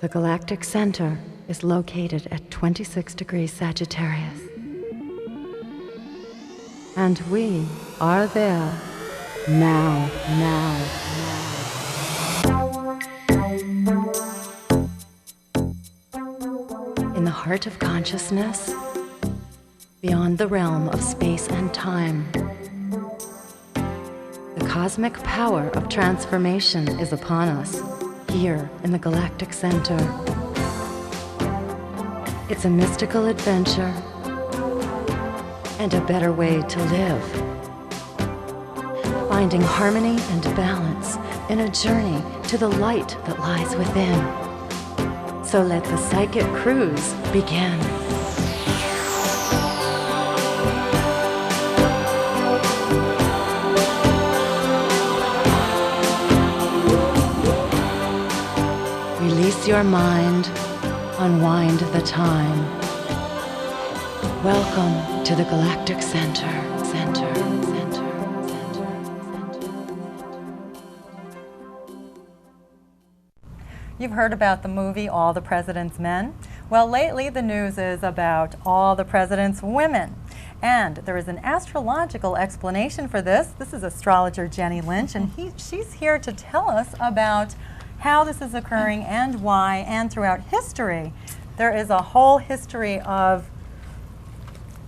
The Galactic Center is located at 26 degrees Sagittarius. And we are there now. In the heart of consciousness, beyond the realm of space and time, the cosmic power of transformation is upon us here in the Galactic Center. It's a mystical adventure and a better way to live. Finding harmony and balance in a journey to the light that lies within. So let the psychic cruise begin. Release your mind, unwind the time. Welcome to the Galactic Center. You've heard about the movie All the President's Men? Well, lately the news is about all the president's women. And there is an astrological explanation for this. This is astrologer Jenny Lynch, and she's here to tell us about how this is occurring and why, and throughout history. There is a whole history of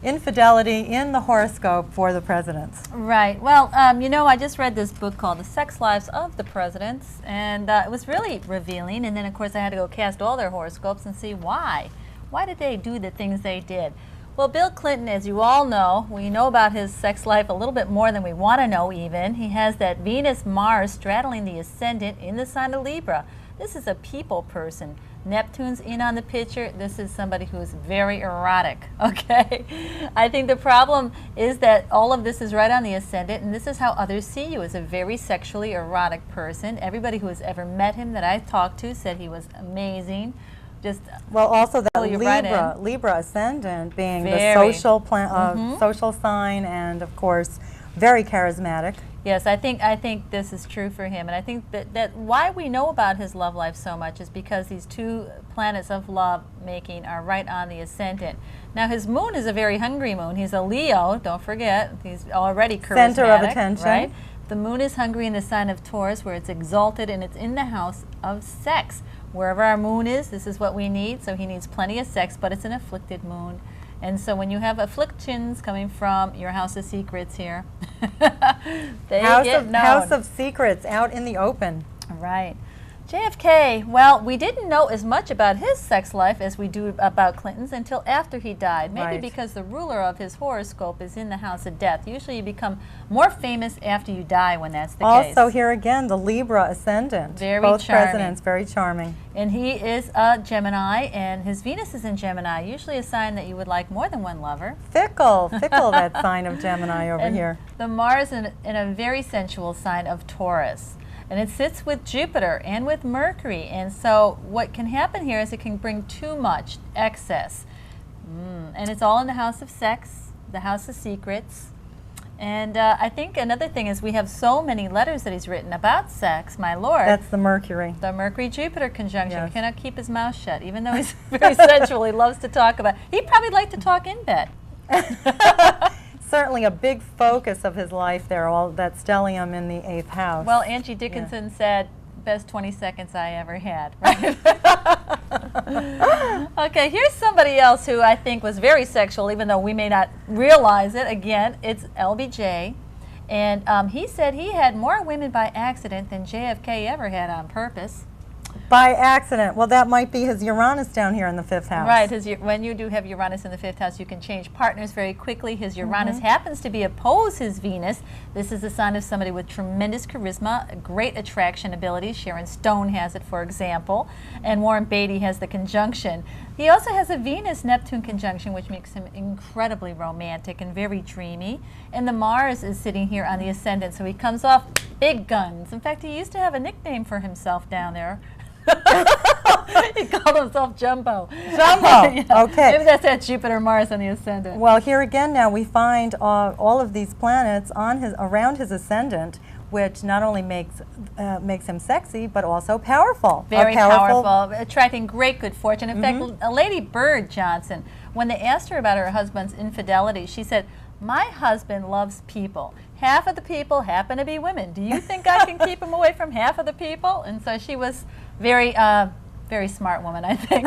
infidelity in the horoscope for the presidents. Right. Well, you know, I just read this book called The Sex Lives of the Presidents, and it was really revealing. And then, of course, I had to go cast all their horoscopes and see why. Why did they do the things they did? Well, Bill Clinton, as you all know, we know about his sex life a little bit more than we want to know even. He has that Venus-Mars straddling the ascendant in the sign of Libra. This is a people person. Neptune's in on the picture. This is somebody who is very erotic, okay? I think the problem is that all of this is right on the ascendant, and this is how others see you, as a very sexually erotic person. Everybody who has ever met him that I talked to said he was amazing. Just well, also that right Libra ascendant being the social social sign, and of course very charismatic. Yes, I think this is true for him, and I think that why we know about his love life so much is because these two planets of love making are right on the ascendant. Now his moon is a very hungry moon. He's a Leo, don't forget. He's already charismatic, center of attention. Right? The moon is hungry in the sign of Taurus, where it's exalted, and it's in the house of sex. Wherever our moon is, this is what we need. So he needs plenty of sex, but it's an afflicted moon. And so when you have afflictions coming from your house of secrets here, they get known. House of secrets out in the open. Right. JFK, well, we didn't know as much about his sex life as we do about Clinton's until after he died. Maybe because the ruler of his horoscope is in the house of death. Usually you become more famous after you die when that's the case. Also here again, the Libra ascendant. Very Both charming. presidents, very charming. And he is a Gemini, and his Venus is in Gemini, usually a sign that you would like more than one lover. Fickle that sign of Gemini over and here. The Mars in a very sensual sign of Taurus. And it sits with Jupiter and with Mercury. And so what can happen here is it can bring too much, excess. And it's all in the house of sex, the house of secrets. And I think another thing is we have so many letters that he's written about sex, my lord. That's the Mercury. The Mercury-Jupiter conjunction. Yes. He cannot keep his mouth shut, even though he's very sensual. He loves to talk about. He'd probably like to talk in bed. Certainly a big focus of his life there, all that stellium in the 8th house. Well, Angie Dickinson said, best 20 seconds I ever had. Right? Okay, here's somebody else who I think was very sexual, even though we may not realize it. Again, it's LBJ. And he said he had more women by accident than JFK ever had on purpose. By accident. Well, that might be his Uranus down here in the 5th house. Right. When you do have Uranus in the 5th house, you can change partners very quickly. His Uranus happens to be opposed his Venus. This is a sign of somebody with tremendous charisma, great attraction abilities. Sharon Stone has it, for example. And Warren Beatty has the conjunction. He also has a Venus-Neptune conjunction, which makes him incredibly romantic and very dreamy. And the Mars is sitting here on the ascendant, so he comes off big guns. In fact, he used to have a nickname for himself down there. He called himself Jumbo. Jumbo, Yeah. okay. Maybe that's at Jupiter, Mars on the ascendant. Well, here again now we find all of these planets on around his ascendant, which not only makes him sexy, but also powerful. Very powerful, attracting great good fortune. In fact, Lady Bird Johnson, when they asked her about her husband's infidelity, she said, "My husband loves people. Half of the people happen to be women. Do you think I can keep him away from half of the people?" And so she was very, very smart woman, I think.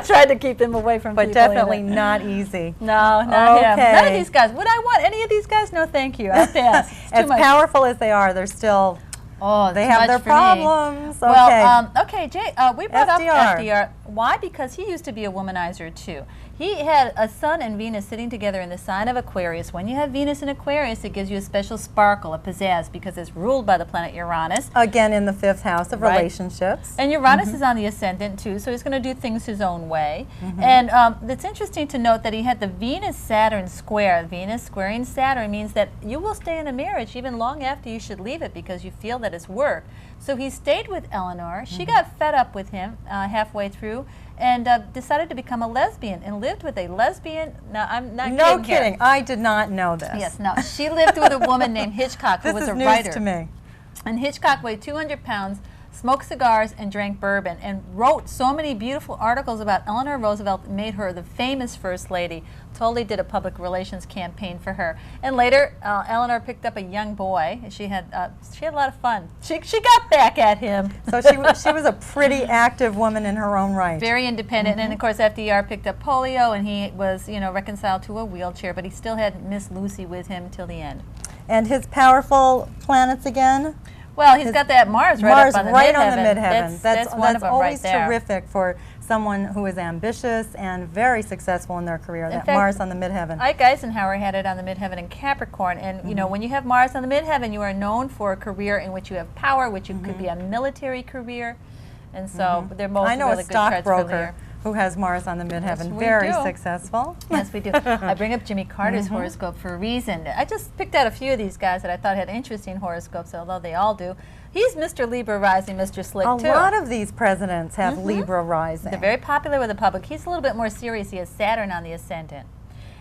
Tried to keep him away from people. But definitely not easy. No, not him. None of these guys. Would I want any of these guys? No, thank you. I pass. As powerful as they are, they're still, they have their problems. Well, okay, Jay, we brought up FDR. Why? Because he used to be a womanizer, too. He had a Sun and Venus sitting together in the sign of Aquarius. When you have Venus in Aquarius, it gives you a special sparkle, a pizzazz, because it's ruled by the planet Uranus. Again, in the 5th house of relationships. And Uranus is on the ascendant, too, so he's going to do things his own way. And it's interesting to note that he had the Venus-Saturn square. Venus squaring Saturn means that you will stay in a marriage even long after you should leave it because you feel that it's work. So he stayed with Eleanor. She got fed up with him halfway through and decided to become a lesbian and lived with a lesbian. Now, I'm not kidding. No kidding. I did not know this. Yes, no. She lived with a woman named Hitchcock, who was a writer. This is news to me. And Hitchcock weighed 200 pounds, smoked cigars, and drank bourbon, and wrote so many beautiful articles about Eleanor Roosevelt, made her the famous First Lady. Totally did a public relations campaign for her. And later, Eleanor picked up a young boy. She had a lot of fun. She got back at him. So she was a pretty active woman in her own right. Very independent. And of course, FDR picked up polio, and he was, reconciled to a wheelchair, but he still had Miss Lucy with him till the end. And his powerful planets again? Well, he's got that Mars right up on the midheaven. That's one of them always right there. Terrific for someone who is ambitious and very successful in their career. In that fact, Mars on the midheaven. Ike Eisenhower had it on the midheaven in Capricorn, and when you have Mars on the midheaven, you are known for a career in which you have power, which could be a military career, and so they're both really good cards for the year. Who has Mars on the midheaven. Yes, very successful. Yes, we do. I bring up Jimmy Carter's horoscope for a reason. I just picked out a few of these guys that I thought had interesting horoscopes, although they all do. He's Mr. Libra rising, Mr. Slick, too. A lot of these presidents have Libra rising. They're very popular with the public. He's a little bit more serious. He has Saturn on the ascendant.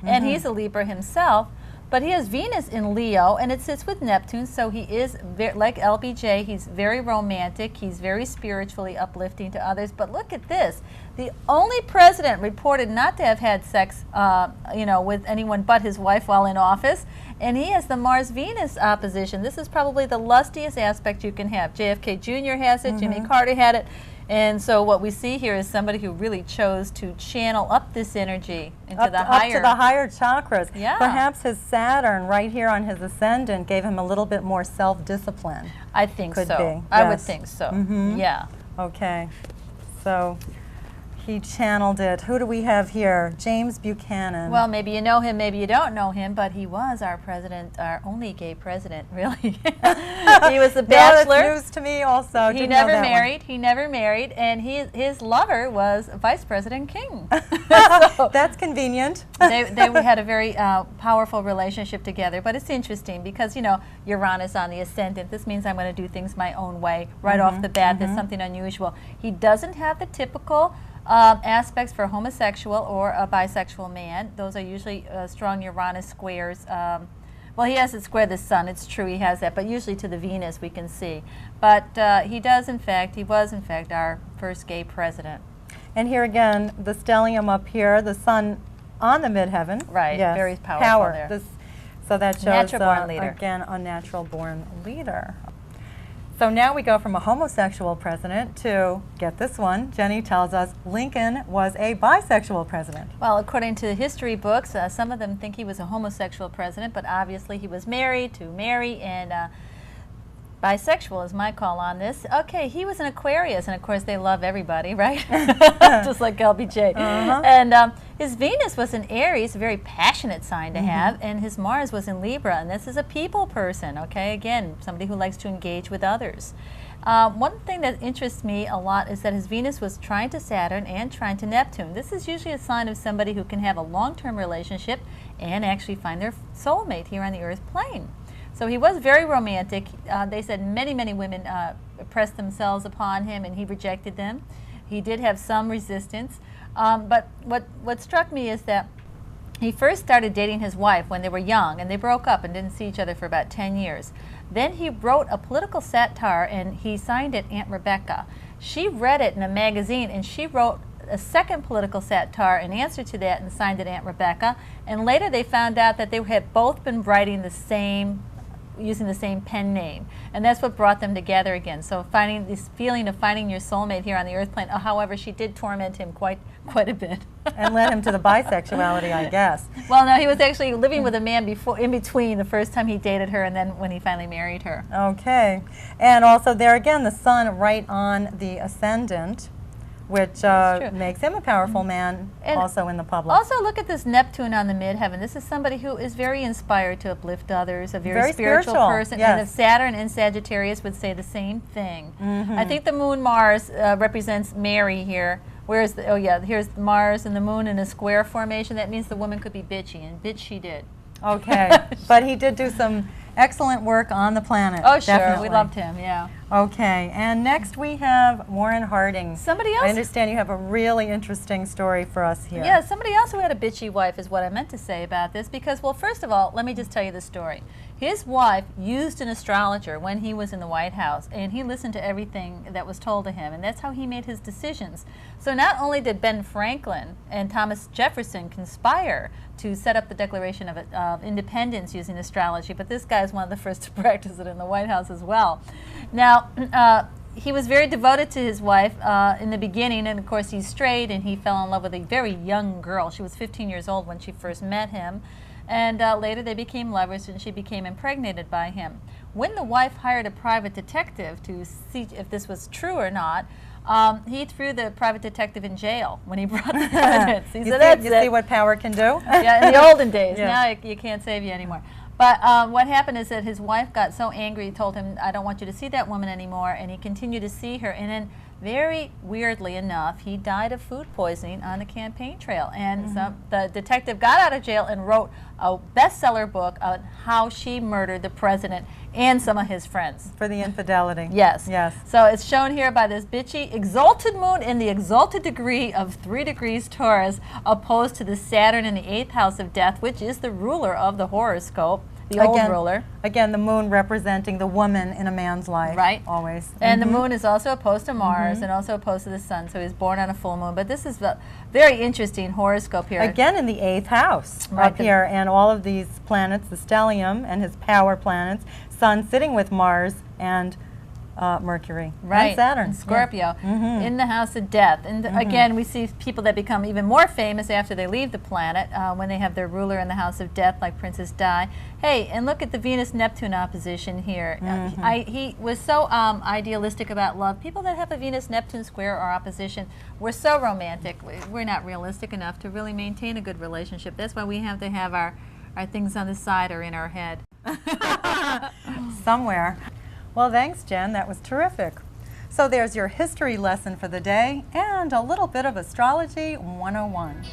And he's a Libra himself. But he has Venus in Leo, and it sits with Neptune, so he is, like LBJ, he's very romantic, he's very spiritually uplifting to others. But look at this. The only president reported not to have had sex, with anyone but his wife while in office, and he has the Mars-Venus opposition. This is probably the lustiest aspect you can have. JFK Jr. has it, Jimmy Carter had it. And so what we see here is somebody who really chose to channel up this energy into the higher chakras. Yeah. Perhaps his Saturn right here on his ascendant gave him a little bit more self-discipline. I think so. Could be. I would think so. Yeah. Okay. So he channeled it. Who do we have here? James Buchanan. Well, maybe you know him, maybe you don't know him, but he was our president, our only gay president, really. He was a bachelor. That's news to me also. He never married. He never married, and his lover was Vice President King. So that's convenient. They had a very powerful relationship together, but it's interesting because, Uranus on the ascendant. This means I'm going to do things my own way right off the bat. There's something unusual. He doesn't have the typical aspects for homosexual or a bisexual man. Those are usually strong Uranus squares. Well, he has it square the Sun. It's true he has that, but usually to the Venus we can see. But he was in fact our first gay president. And here again, the stellium up here, the Sun on the midheaven. Right, yes. very powerful there. So that shows, natural-born leader. Again, a natural-born leader. So now we go from a homosexual president to, get this one, Jenny tells us Lincoln was a bisexual president. Well, according to the history books, some of them think he was a homosexual president, but obviously he was married to Mary, and bisexual is my call on this. Okay, he was an Aquarius, and of course they love everybody, right? Just like LBJ. And his Venus was in Aries, a very passionate sign to have, and his Mars was in Libra, and this is a people person, okay? Again, somebody who likes to engage with others. One thing that interests me a lot is that his Venus was trine to Saturn and trine to Neptune. This is usually a sign of somebody who can have a long-term relationship and actually find their soulmate here on the Earth plane. So he was very romantic. They said many, many women pressed themselves upon him, and he rejected them. He did have some resistance. But what struck me is that He first started dating his wife when they were young, and they broke up and didn't see each other for about 10 years. Then he wrote a political satire, and he signed it Aunt Rebecca. She read it in a magazine, and she wrote a second political satire in answer to that and signed it Aunt Rebecca. And later they found out that they had both been writing the same, using the same pen name, and that's what brought them together again. So finding this feeling of finding your soulmate here on the earth plane. However, she did torment him quite a bit. And led him to the bisexuality, I guess. Well, no, he was actually living with a man before, in between the first time he dated her and then when he finally married her. Okay. And also there again, the sun right on the ascendant, which makes him a powerful man, and also in the public. Also, look at this Neptune on the midheaven. This is somebody who is very inspired to uplift others, a very spiritual person. Yes. And if Saturn in Sagittarius would say the same thing. I think the moon Mars represents Mary here. Where's the, oh yeah, here's Mars and the moon in a square formation. That means the woman could be bitchy, and bitch she did. Okay. But he did do some excellent work on the planet. Oh, sure. Definitely. We loved him, yeah. Okay. And next we have Warren Harding. Somebody else. I understand you have a really interesting story for us here. Yeah, somebody else who had a bitchy wife is what I meant to say about this, because, well, first of all, let me just tell you the story. His wife used an astrologer when he was in the White House, and he listened to everything that was told to him, and that's how he made his decisions. So not only did Ben Franklin and Thomas Jefferson conspire to set up the Declaration of Independence using astrology, but this guy is one of the first to practice it in the White House as well. Now, he was very devoted to his wife in the beginning, and of course he's straight, and he fell in love with a very young girl. She was 15 years old when she first met him, and later they became lovers, and she became impregnated by him. When the wife hired a private detective to see if this was true or not, he threw the private detective in jail when he brought the evidence. He said, you see what power can do? Yeah, in the olden days. Yeah. Now you can't save you anymore. But what happened is that his wife got so angry, he told him, I don't want you to see that woman anymore, and he continued to see her. And then, very weirdly enough, he died of food poisoning on the campaign trail. And so the detective got out of jail and wrote a bestseller book on how she murdered the president and some of his friends. For the infidelity. Yes. Yes. So it's shown here by this bitchy exalted moon in the exalted degree of 3 degrees Taurus, opposed to the Saturn in the 8th house of death, which is the ruler of the horoscope, the old ruler. Again, the moon representing the woman in a man's life. Right. Always. And the moon is also opposed to Mars and also opposed to the sun, so he's born on a full moon. But this is a very interesting horoscope here. Again, in the 8th house Right, up here, and all of these planets, the stellium and his power planets, Sun sitting with Mars and Mercury Right, and Saturn. and Scorpio, in the house of death. And again, we see people that become even more famous after they leave the planet, when they have their ruler in the house of death, like Princess Di. Hey, and look at the Venus-Neptune opposition here. He was so idealistic about love. People that have a Venus-Neptune square or opposition, we're so romantic. We're not realistic enough to really maintain a good relationship. That's why we have to have our things on the side or in our head. Somewhere. Well, thanks, Jen. That was terrific. So there's your history lesson for the day and a little bit of Astrology 101.